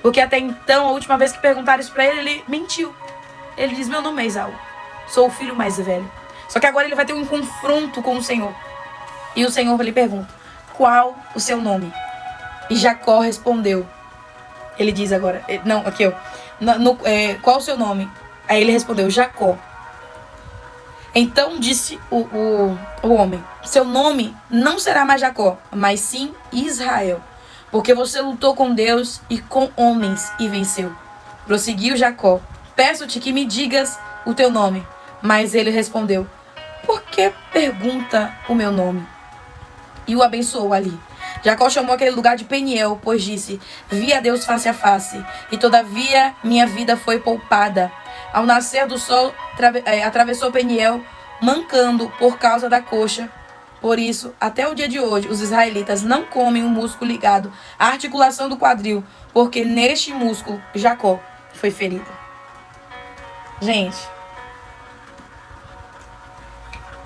Porque até então, a última vez que perguntaram isso pra ele, ele mentiu. Ele diz, meu nome é Esaú. Sou o filho mais velho. Só que agora ele vai ter um confronto com o Senhor. E o Senhor lhe pergunta, qual o seu nome? E Jacó respondeu. Ele diz agora, não, aqui ó. Qual o seu nome? Aí ele respondeu, Jacó. Então disse o homem, seu nome não será mais Jacó, mas sim Israel, porque você lutou com Deus e com homens e venceu. Prosseguiu Jacó, peço-te que me digas o teu nome. Mas ele respondeu, por que pergunta o meu nome? E o abençoou ali. Jacó chamou aquele lugar de Peniel, pois disse, vi a Deus face a face, e todavia minha vida foi poupada. Ao nascer do sol, atravessou Peniel, mancando por causa da coxa. Por isso, até o dia de hoje, os israelitas não comem o músculo ligado à articulação do quadril, porque neste músculo, Jacó foi ferido. Gente,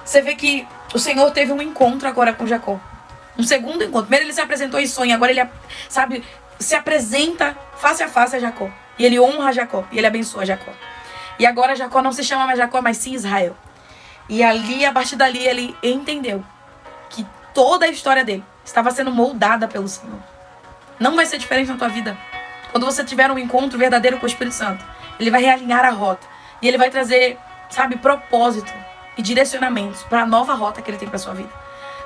você vê que o Senhor teve um encontro agora com Jacó. Um segundo encontro. Primeiro ele se apresentou em sonho, agora ele, sabe, se apresenta face a face a Jacó. E ele honra Jacó, e ele abençoa Jacó. E agora Jacó não se chama mais Jacó, mas sim Israel. E ali, a partir dali, ele entendeu que toda a história dele estava sendo moldada pelo Senhor. Não vai ser diferente na tua vida. Quando você tiver um encontro verdadeiro com o Espírito Santo, ele vai realinhar a rota. E ele vai trazer, sabe, propósito e direcionamentos para a nova rota que ele tem para sua vida.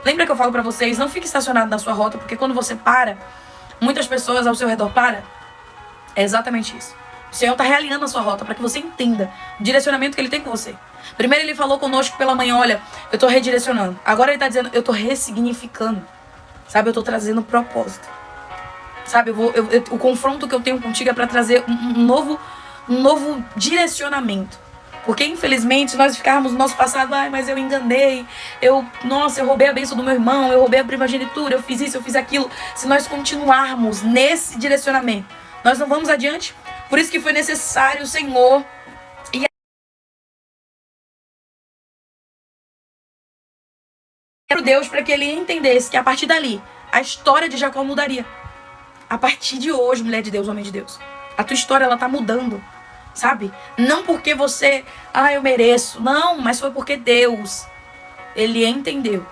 Lembra que eu falo para vocês, não fique estacionado na sua rota, porque quando você para, muitas pessoas ao seu redor param. É exatamente isso. O Senhor está realinhando a sua rota para que você entenda o direcionamento que ele tem com você. Primeiro ele falou conosco pela manhã, olha, eu estou redirecionando. Agora ele está dizendo, eu estou ressignificando. Sabe, eu estou trazendo propósito. Sabe, o confronto que eu tenho contigo é para trazer um novo direcionamento. Porque infelizmente nós ficarmos no nosso passado, ai, mas eu enganei, eu roubei a bênção do meu irmão, eu roubei a primogenitura, eu fiz isso, eu fiz aquilo. Se nós continuarmos nesse direcionamento, nós não vamos adiante. Por isso que foi necessário o Senhor Deus para que ele entendesse que a partir dali a história de Jacó mudaria. A partir de hoje, mulher de Deus, homem de Deus, a tua história ela tá mudando, sabe? Não porque você, eu mereço, não, mas foi porque Deus, ele entendeu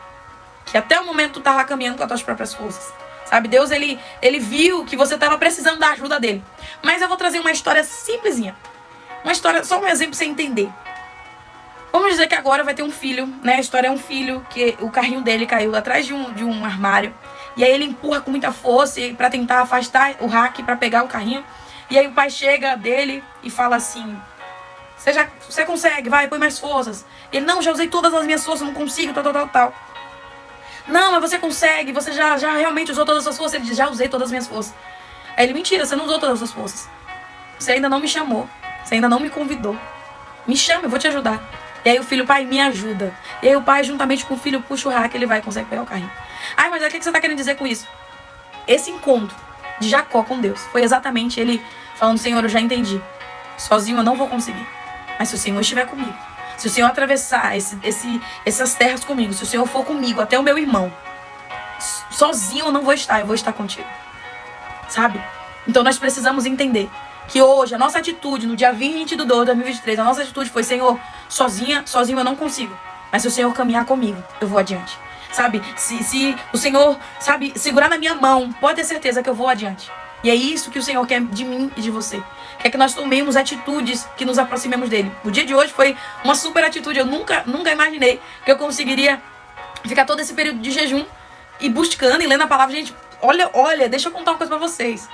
que até o momento tu tava caminhando com as tuas próprias forças, sabe? Deus, ele viu que você tava precisando da ajuda dele. Mas eu vou trazer uma história simplesinha, uma história, só um exemplo pra você entender. Vamos dizer que agora vai ter um filho, né? A história é um filho que o carrinho dele caiu atrás de um armário. E aí ele empurra com muita força para tentar afastar o rack para pegar o carrinho. E aí o pai chega dele e fala assim, você consegue, vai, põe mais forças. Ele, não, já usei todas as minhas forças, não consigo, tal. Não, mas você consegue, você já realmente usou todas as suas forças. Ele diz, já usei todas as minhas forças. Aí ele, mentira, você não usou todas as suas forças. Você ainda não me chamou, você ainda não me convidou. Me chama, eu vou te ajudar. E aí o filho, pai, me ajuda. E aí o pai, juntamente com o filho, puxa o rack, ele vai e consegue pegar o carrinho. Ai, mas o que você está querendo dizer com isso? Esse encontro de Jacó com Deus foi exatamente ele falando, Senhor, eu já entendi. Sozinho eu não vou conseguir. Mas se o Senhor estiver comigo, se o Senhor atravessar essas terras comigo, se o Senhor for comigo, até o meu irmão, sozinho eu não vou estar, eu vou estar contigo. Sabe? Então nós precisamos entender que hoje a nossa atitude, no dia 20/2 de 2023, a nossa atitude foi, Senhor, sozinho eu não consigo. Mas se o Senhor caminhar comigo, eu vou adiante. Sabe, se o Senhor, sabe, segurar na minha mão, pode ter certeza que eu vou adiante. E é isso que o Senhor quer de mim e de você. Quer que nós tomemos atitudes que nos aproximemos dele. O dia de hoje foi uma super atitude. Eu nunca imaginei que eu conseguiria ficar todo esse período de jejum e buscando e lendo a palavra. Gente, olha, deixa eu contar uma coisa pra vocês.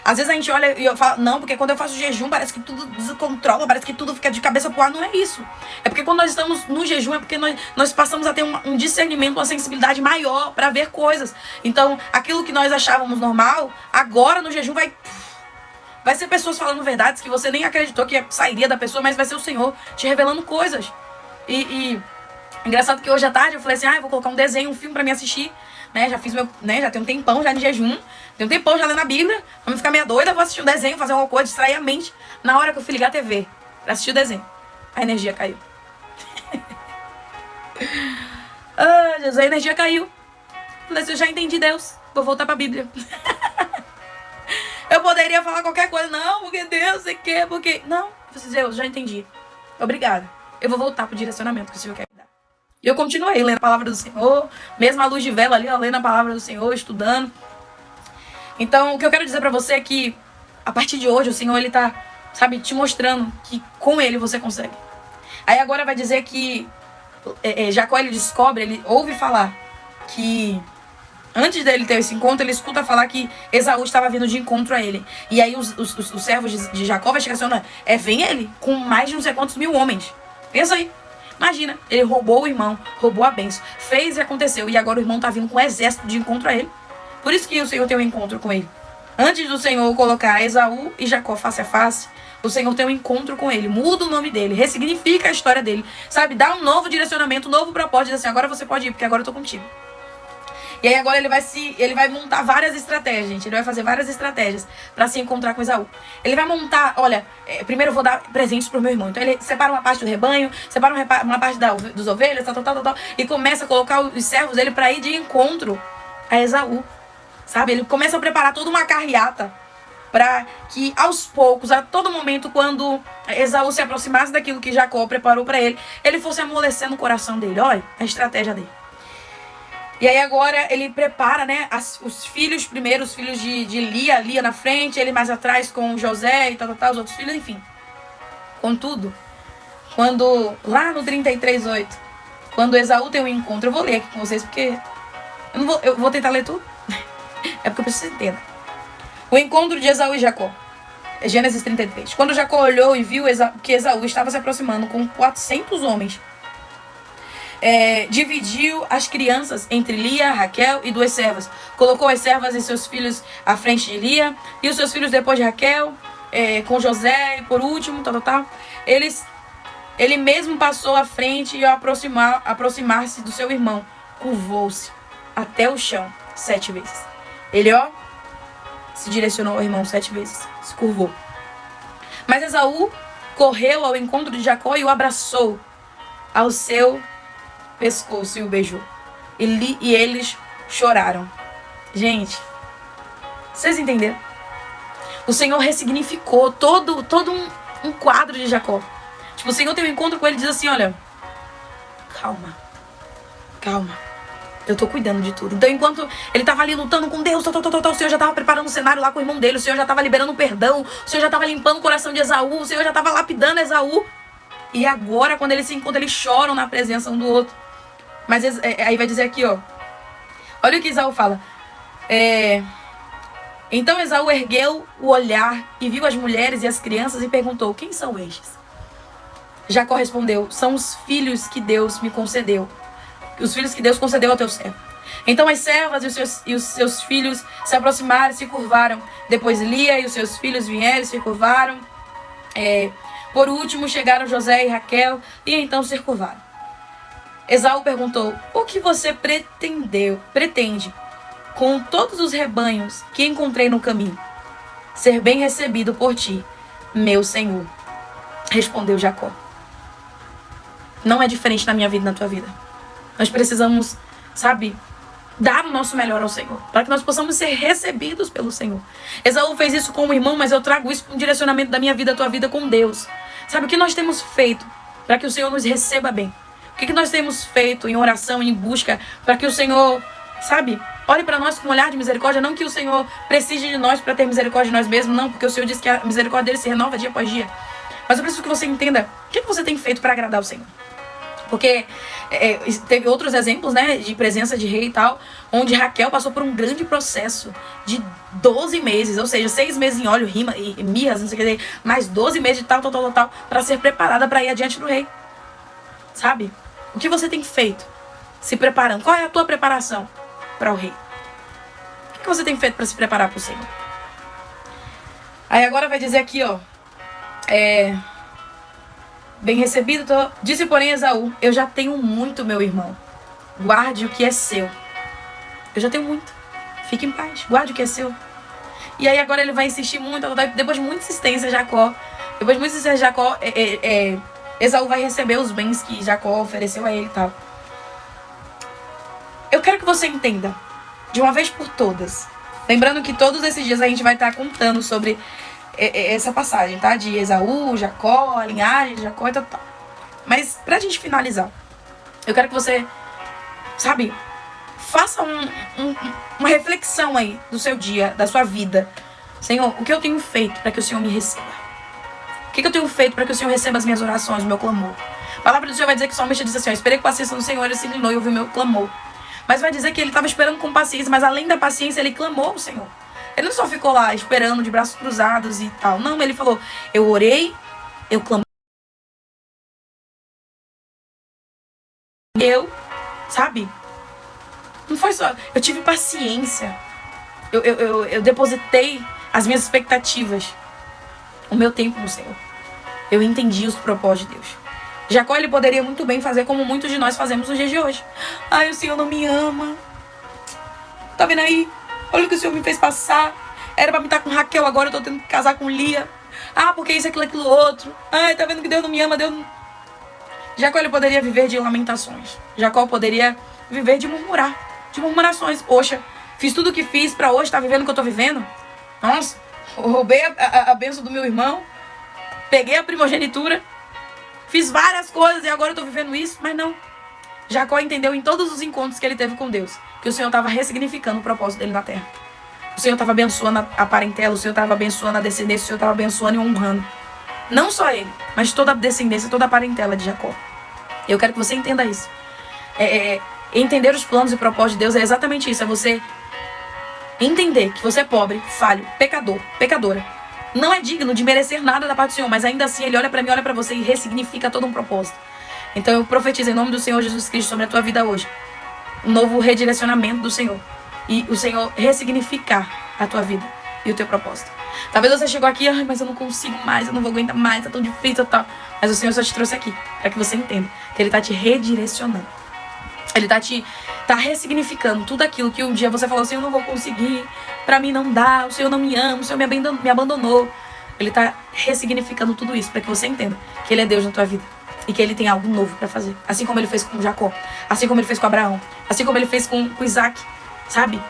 Às vezes a gente olha e eu falo, não, porque quando eu faço jejum parece que tudo descontrola, parece que tudo fica de cabeça pro ar. Não é isso. É porque quando nós estamos no jejum, é porque nós passamos a ter um discernimento, uma sensibilidade maior para ver coisas. Então, aquilo que nós achávamos normal, agora no jejum vai ser pessoas falando verdades que você nem acreditou que sairia da pessoa, mas vai ser o Senhor te revelando coisas. Engraçado que hoje à tarde eu falei assim, eu vou colocar um desenho, um filme para me assistir. Né, já fiz já tem um tempão já de jejum, tem um tempão já lendo a Bíblia, pra não ficar meia doida, vou assistir um desenho, fazer alguma coisa, distrair a mente. Na hora que eu fui ligar a TV pra assistir o desenho, a energia caiu. Jesus, a energia caiu. Falei assim, eu já entendi Deus, vou voltar pra Bíblia. Eu poderia falar qualquer coisa, não, porque Deus, sei que, porque... Não, eu falei assim, Deus, já entendi. Obrigada. Eu vou voltar pro direcionamento que o Senhor quer me dar. E eu continuei lendo a palavra do Senhor, mesmo à luz de vela ali, lendo a palavra do Senhor, estudando. Então, o que eu quero dizer pra você é que, a partir de hoje, o Senhor, ele tá, sabe, te mostrando que com ele você consegue. Aí agora vai dizer que Jacó, ele descobre, ele ouve falar que, antes dele ter esse encontro, ele escuta falar que Esaú estava vindo de encontro a ele. E aí os servos de Jacó vai chegar assim, vem ele, com mais de não sei quantos mil homens. Pensa aí. Imagina, ele roubou o irmão, roubou a bênção, fez e aconteceu. E agora o irmão tá vindo com um exército de encontro a ele. Por isso que o Senhor tem um encontro com ele. Antes do Senhor colocar Esaú e Jacó face a face, o Senhor tem um encontro com ele. Muda o nome dele, ressignifica a história dele. Sabe, dá um novo direcionamento, um novo propósito. Diz assim, agora você pode ir, porque agora eu tô contigo. E aí agora ele vai montar várias estratégias, gente. Ele vai fazer várias estratégias para se encontrar com Esaú. Ele vai montar, olha, primeiro eu vou dar presentes pro meu irmão. Então ele separa uma parte do rebanho, separa uma parte dos ovelhas, tal, e começa a colocar os servos dele para ir de encontro a Esaú. Sabe, ele começa a preparar toda uma carreata para que aos poucos, a todo momento, quando Esaú se aproximasse daquilo que Jacó preparou para ele, ele fosse amolecendo o coração dele. Olha a estratégia dele. E aí agora ele prepara, né, os filhos primeiro, os filhos de Lia na frente, ele mais atrás com José e tal, os outros filhos, enfim. Contudo, quando, lá no 33:8, quando Esaú tem um encontro, eu vou ler aqui com vocês, porque eu vou tentar ler tudo, é porque eu preciso entender. O encontro de Esaú e Jacó. Gênesis 33. Quando Jacó olhou e viu que Esaú estava se aproximando com 400 homens, dividiu as crianças entre Lia, Raquel e 2 servas. Colocou as servas e seus filhos à frente de Lia, e os seus filhos depois de Raquel, com José, e por último, tal. Ele mesmo passou à frente e ao aproximar-se do seu irmão, curvou-se até o chão 7 vezes. Ele, se direcionou ao irmão 7 vezes, se curvou. Mas Esaú correu ao encontro de Jacó e o abraçou ao seu pescoço e o beijou. E eles choraram. Gente, vocês entenderam? O Senhor ressignificou todo um quadro de Jacó. Tipo, o Senhor tem um encontro com ele e diz assim, olha, calma, eu tô cuidando de tudo. Então, enquanto ele tava ali lutando com Deus, o Senhor já tava preparando um cenário lá com o irmão dele, o Senhor já tava liberando perdão, o Senhor já tava limpando o coração de Esaú, o Senhor já tava lapidando Esaú. E agora, quando eles se encontram, eles choram na presença um do outro. Mas aí vai dizer aqui, olha o que Esaú fala. Então Esaú ergueu o olhar e viu as mulheres e as crianças e perguntou, quem são estes? Jacó respondeu, são os filhos que Deus me concedeu. Os filhos que Deus concedeu ao teu servo. Então as servas e os seus filhos se aproximaram e se curvaram. Depois Lia e os seus filhos vieram e se curvaram. Por último chegaram José e Raquel e então se curvaram. Esaú perguntou, o que você pretende com todos os rebanhos que encontrei no caminho? Ser bem recebido por ti, meu senhor. Respondeu Jacó. Não é diferente na minha vida e na tua vida. Nós precisamos, dar o nosso melhor ao Senhor, para que nós possamos ser recebidos pelo Senhor. Esaú fez isso com o irmão, mas eu trago isso para um direcionamento da minha vida, a tua vida com Deus. O que nós temos feito para que o Senhor nos receba bem? O que nós temos feito em oração, em busca, para que o Senhor, olhe para nós com um olhar de misericórdia? Não que o Senhor precise de nós para ter misericórdia de nós mesmos, não, porque o Senhor disse que a misericórdia dele se renova dia após dia. Mas eu preciso que você entenda o que você tem feito para agradar o Senhor. Porque teve outros exemplos, né, de presença de rei e tal, onde Raquel passou por um grande processo de 12 meses, ou seja, 6 meses em óleo, mirras, não sei o que, mais 12 meses de tal, para ser preparada para ir adiante do rei. O que você tem feito? Se preparando. Qual é a tua preparação para o rei? O que você tem feito para se preparar para o Senhor? Aí agora vai dizer aqui, bem recebido, disse porém Esaú, eu já tenho muito, meu irmão. Guarde o que é seu. Eu já tenho muito. Fique em paz, guarde o que é seu. E aí agora ele vai insistir muito, depois de muita insistência, Esaú vai receber os bens que Jacó ofereceu a ele e tal. Eu quero que você entenda, de uma vez por todas, lembrando que todos esses dias a gente vai estar contando sobre essa passagem, tá? De Esaú, Jacó, a linhagem de Jacó e tal. Mas pra gente finalizar, eu quero que você, faça uma reflexão aí do seu dia, da sua vida. Senhor, o que eu tenho feito para que o Senhor me receba? O que eu tenho feito para que o Senhor receba as minhas orações, o meu clamor? A palavra do Senhor vai dizer que o salmista disse assim, esperei com paciência no Senhor, ele se inclinou e ouviu o meu clamor. Mas vai dizer que ele estava esperando com paciência, mas além da paciência, ele clamou ao Senhor. Ele não só ficou lá esperando de braços cruzados e tal. Não, ele falou, eu orei, eu clamei. Não foi só, eu tive paciência. Eu depositei as minhas expectativas, o meu tempo no Senhor. Eu entendi os propósitos de Deus. Jacó, ele poderia muito bem fazer como muitos de nós fazemos nos dias de hoje. Ai, o Senhor não me ama. Tá vendo aí? Olha o que o Senhor me fez passar. Era pra me estar com Raquel, agora eu tô tendo que casar com Lia. Ah, porque isso, aquilo, outro. Ai, tá vendo que Deus não me ama, Deus não... Jacó, ele poderia viver de lamentações. Jacó poderia viver de murmurações. Poxa, fiz tudo o que fiz pra hoje, tá vivendo o que eu tô vivendo? Nossa, eu roubei a bênção do meu irmão. Peguei a primogenitura. Fiz várias coisas e agora eu tô vivendo isso. Mas não. Jacó entendeu em todos os encontros que ele teve com Deus que o Senhor estava ressignificando o propósito dele na terra. O Senhor estava abençoando a parentela, o Senhor estava abençoando a descendência, o Senhor estava abençoando e honrando. Não só ele, mas toda a descendência, toda a parentela de Jacó. Eu quero que você entenda isso. Entender os planos e propósitos de Deus é exatamente isso. É você entender que você é pobre, falho, pecador, pecadora. Não é digno de merecer nada da parte do Senhor, mas ainda assim Ele olha para mim, olha para você e ressignifica todo um propósito. Então eu profetizo em nome do Senhor Jesus Cristo sobre a tua vida hoje. Um novo redirecionamento do Senhor. E o Senhor ressignificar a tua vida e o teu propósito. Talvez você chegou aqui, mas eu não consigo mais, eu não vou aguentar mais, tá tão difícil, tal. Mas o Senhor só te trouxe aqui, para que você entenda que Ele tá te redirecionando. Ele tá ressignificando tudo aquilo que um dia você falou assim, eu não vou conseguir, pra mim não dá, o Senhor não me ama, o Senhor me abandonou. Ele tá ressignificando tudo isso, para que você entenda que Ele é Deus na tua vida. E que Ele tem algo novo para fazer. Assim como Ele fez com Jacó, assim como Ele fez com Abraão, assim como Ele fez com Isaac. Sabe?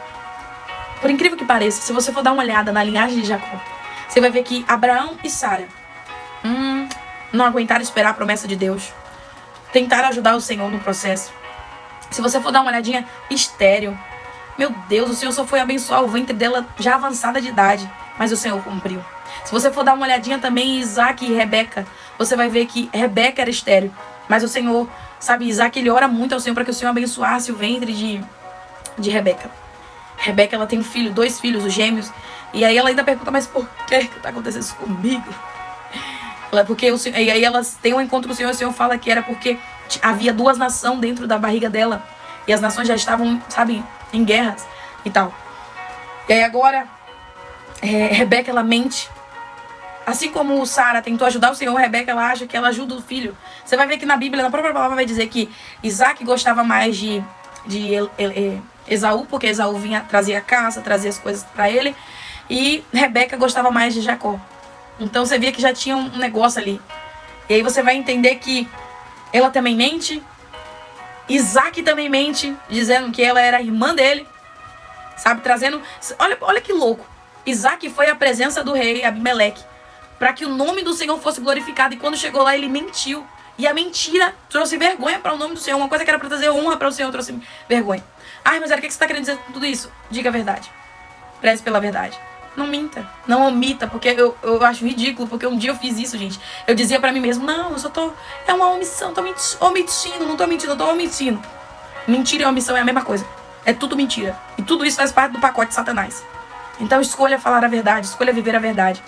Por incrível que pareça, se você for dar uma olhada na linhagem de Jacó, você vai ver que Abraão e Sara não aguentaram esperar a promessa de Deus. Tentaram ajudar o Senhor no processo. Se você for dar uma olhadinha, Estéril. Meu Deus, o Senhor só foi abençoar o ventre dela já avançada de idade. Mas o Senhor cumpriu. Se você for dar uma olhadinha também em Isaac e Rebeca, você vai ver que Rebeca era estéril. Mas o Senhor, sabe, Isaac, ele ora muito ao Senhor para que o Senhor abençoasse o ventre de Rebeca. Rebeca, ela tem um filho, 2 filhos, os gêmeos. E aí ela ainda pergunta, mas por que tá acontecendo isso comigo? E aí elas têm um encontro com o Senhor, e o Senhor fala que era porque havia 2 nações dentro da barriga dela. E as nações já estavam, sabe, em guerras e tal. E aí agora, Rebeca, ela mente. Assim como Sara tentou ajudar o Senhor, Rebeca, ela acha que ela ajuda o filho. Você vai ver que na Bíblia, na própria palavra, vai dizer que Isaac gostava mais de Esaú, porque Esaú trazia a caça, trazia as coisas para ele. E Rebeca gostava mais de Jacó. Então você via que já tinha um negócio ali. E aí você vai entender que ela também mente. Isaac também mente, dizendo que ela era irmã dele. Sabe, trazendo... Olha que louco. Isaac foi à presença do rei Abimeleque para que o nome do Senhor fosse glorificado. E quando chegou lá, ele mentiu. E a mentira trouxe vergonha para o nome do Senhor. Uma coisa que era para trazer honra para o Senhor trouxe vergonha. Ai, mas era o que você está querendo dizer com tudo isso? Diga a verdade. Preze pela verdade. Não minta. Não omita, porque eu acho ridículo. Porque um dia eu fiz isso, gente. Eu dizia para mim mesmo, não, eu só tô... É uma omissão, tô omitindo, não tô mentindo, eu tô omitindo. Mentira e omissão é a mesma coisa. É tudo mentira. E tudo isso faz parte do pacote de Satanás. Então escolha falar a verdade, escolha viver a verdade.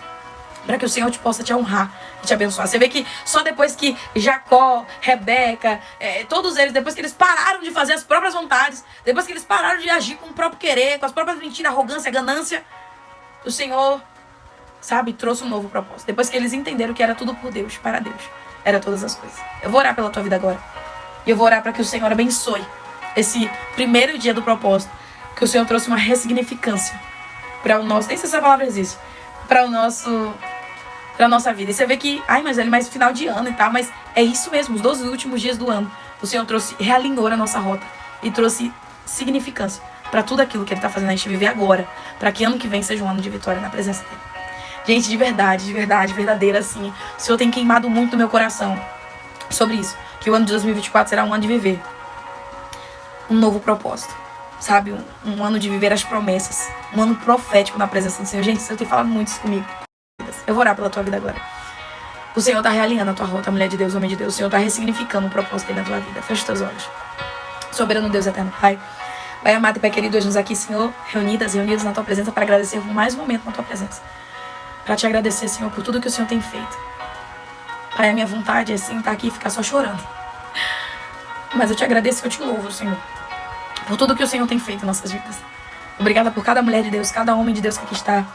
Para que o Senhor possa te honrar e te abençoar. Você vê que só depois que Jacó, Rebeca, todos eles, depois que eles pararam de fazer as próprias vontades, depois que eles pararam de agir com o próprio querer, com as próprias mentiras, arrogância, ganância, o Senhor, sabe, trouxe um novo propósito. Depois que eles entenderam que era tudo por Deus, para Deus, era todas as coisas. Eu vou orar pela tua vida agora. E eu vou orar para que o Senhor abençoe esse primeiro dia do propósito. Que o Senhor trouxe uma ressignificância para o nosso, nem sei se essa palavra existe, para a nossa vida. E você vê que, mas final de ano e tal, mas é isso mesmo, os 12 últimos dias do ano, o Senhor realinhou a nossa rota e trouxe significância para tudo aquilo que Ele está fazendo a gente viver agora, para que ano que vem seja um ano de vitória na presença dEle. Gente, de verdade, verdadeira, assim, o Senhor tem queimado muito no meu coração sobre isso, que o ano de 2024 será um ano de viver um novo propósito, sabe, um ano de viver as promessas, um ano profético na presença do Senhor. Gente, o Senhor tem falado muito isso comigo. Eu vou orar pela tua vida agora. O Senhor está realinhando a tua rota, mulher de Deus, homem de Deus. O Senhor está ressignificando o propósito dele na tua vida. Fecha os teus olhos. Soberano Deus eterno, Pai. Pai amado e Pai querido, hoje nos aqui, Senhor, reunidos na tua presença para agradecer por mais um momento na tua presença. Para te agradecer, Senhor, por tudo que o Senhor tem feito. Pai, a minha vontade é sim estar aqui e ficar só chorando. Mas eu te agradeço e eu te louvo, Senhor, por tudo que o Senhor tem feito em nossas vidas. Obrigada por cada mulher de Deus, cada homem de Deus que aqui está.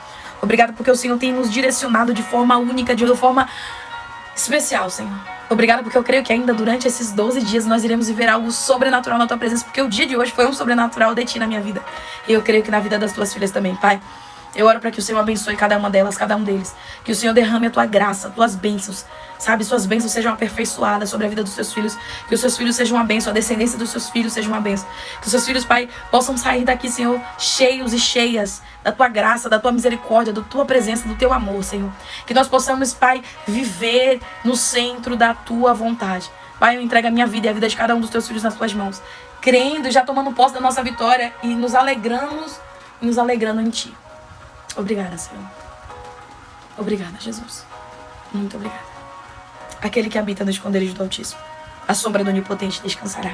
Obrigada porque o Senhor tem nos direcionado de forma única, de forma especial, Senhor. Obrigada porque eu creio que ainda durante esses 12 dias nós iremos viver algo sobrenatural na tua presença, porque o dia de hoje foi um sobrenatural de ti na minha vida. E eu creio que na vida das tuas filhas também, Pai. Eu oro para que o Senhor abençoe cada uma delas, cada um deles. Que o Senhor derrame a tua graça, tuas bênçãos. Sabe, suas bênçãos sejam aperfeiçoadas sobre a vida dos seus filhos. Que os seus filhos sejam uma bênção, a descendência dos seus filhos seja uma bênção. Que os seus filhos, Pai, possam sair daqui, Senhor, cheios e cheias da tua graça, da tua misericórdia, da tua presença, do teu amor, Senhor. Que nós possamos, Pai, viver no centro da tua vontade. Pai, eu entrego a minha vida e a vida de cada um dos teus filhos nas tuas mãos, crendo e já tomando posse da nossa vitória e nos alegrando em ti. Obrigada, Senhor. Obrigada, Jesus. Muito obrigada. Aquele que habita no esconderijo do Altíssimo, a sombra do Onipotente descansará.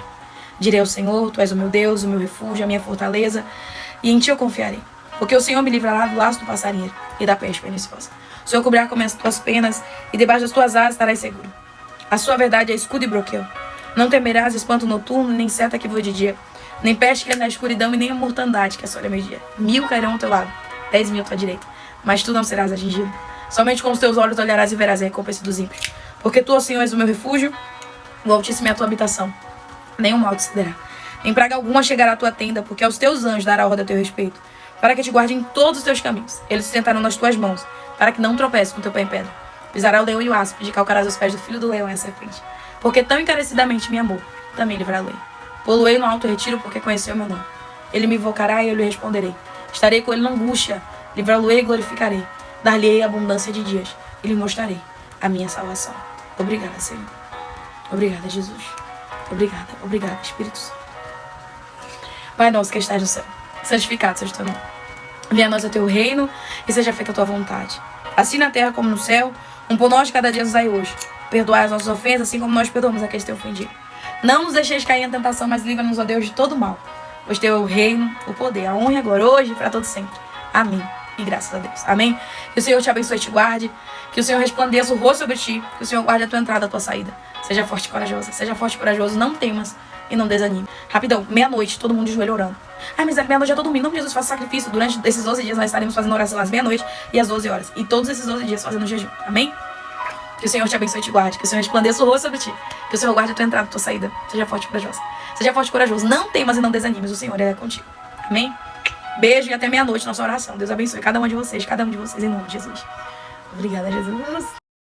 Direi ao Senhor, tu és o meu Deus, o meu refúgio, a minha fortaleza, e em ti eu confiarei. Porque o Senhor me livrará do laço do passarinheiro e da peste perniciosa. O Senhor cobrirá com as tuas penas, e debaixo das tuas asas estarás seguro. A sua verdade é escudo e broquel. Não temerás espanto noturno, nem seta que voe de dia, nem peste que é na escuridão, e nem a mortandade que assola meio-dia. 1000 cairão ao teu lado, 10.000 à tua direita, mas tu não serás atingido. Somente com os teus olhos olharás e verás a recompensa dos ímpios. Porque tu, ó Senhor, és o meu refúgio, o Altíssimo é a tua habitação. Nenhum mal te sucederá. Nem praga alguma chegará à tua tenda, porque aos teus anjos dará ordem a teu respeito, para que te guardem em todos os teus caminhos. Eles sustentarão nas tuas mãos, para que não tropece com teu pé em pedra. Pisará o leão e o asp, de calcarás os pés do filho do leão e a serpente. Porque tão encarecidamente me amou, também livrá-lo-ei. Pô-lo-ei no alto retiro, porque conheceu o meu nome. Ele me invocará e eu lhe responderei. Estarei com ele na angústia, livrá-lo-ei e glorificarei. Dar-lhe-ei abundância de dias, e lhe mostrarei a minha salvação. Obrigada, Senhor. Obrigada, Jesus. Obrigada, Espírito Santo. Pai nosso que estás no céu, santificado seja o teu nome. Venha a nós o teu reino, e seja feita a tua vontade. Assim na terra como no céu, um pão nosso de cada dia nos dai hoje. Perdoai as nossas ofensas, assim como nós perdoamos a quem te ofendido. Não nos deixeis cair em tentação, mas livra-nos, ó Deus, de todo mal. Pois teu é o reino, o poder, a honra agora, hoje e para todo sempre. Amém. E graças a Deus. Amém? Que o Senhor te abençoe e te guarde. Que o Senhor resplandeça o rosto sobre ti. Que o Senhor guarde a tua entrada e a tua saída. Seja forte e corajosa. Seja forte e corajoso. Não temas e não desanime. Rapidão, meia-noite, todo mundo de joelho orando. Ai, mas meia-noite já tô dormindo. Não, Jesus, faça sacrifício. Durante esses 12 dias nós estaremos fazendo oração às meia-noite e às 12 horas. E todos esses 12 dias fazendo jejum. Amém? Que o Senhor te abençoe e te guarde. Que o Senhor resplandeça o rosto sobre ti. Que o Senhor guarde a tua entrada e a tua saída. Seja forte e corajosa. Seja forte e corajoso. Não temas e não desanimes. O Senhor é contigo. Amém? Beijo e até meia-noite nossa oração. Deus abençoe cada um de vocês em nome de Jesus. Obrigada, Jesus.